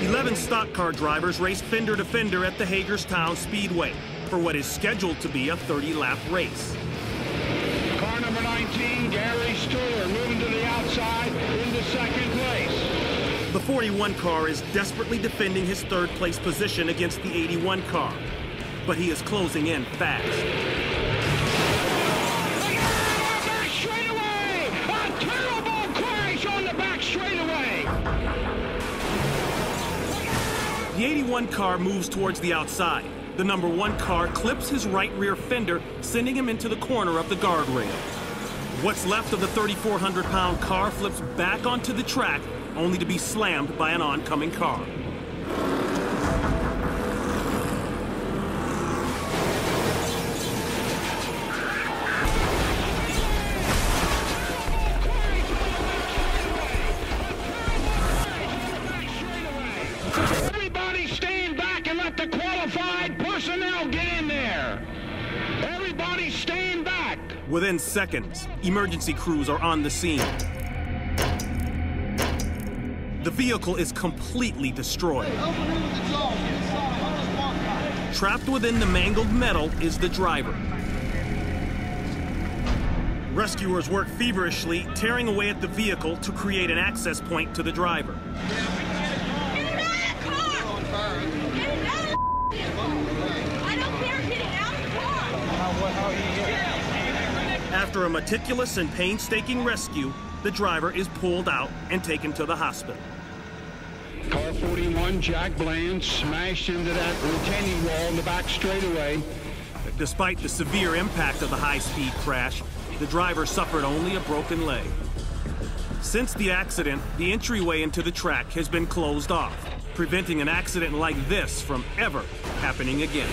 11 stock car drivers race fender to fender at the Hagerstown Speedway for what is scheduled to be a 30-lap race. Car number 19, Gary Stewart, moving to the outside into second place. The 41 car is desperately defending his third-place position against the 81 car, but he is closing in fast. Back straightaway! A terrible crash on the back straightaway! The 81 car moves towards the outside. The number 1 car clips his right rear fender, sending him into the corner of the guardrail. What's left of the 3,400-pound car flips back onto the track, only to be slammed by an oncoming car. Everybody stand back and let the qualified personnel get in there. Everybody stand back. Within seconds, emergency crews are on the scene. The vehicle is completely destroyed. Trapped within the mangled metal is the driver. Rescuers work feverishly, tearing away at the vehicle to create an access point to the driver. After a meticulous and painstaking rescue, the driver is pulled out and taken to the hospital. Car 41, Jack Bland, smashed into that retaining wall in the back straightaway. Despite the severe impact of the high-speed crash, the driver suffered only a broken leg. Since the accident, the entryway into the track has been closed off, preventing an accident like this from ever happening again.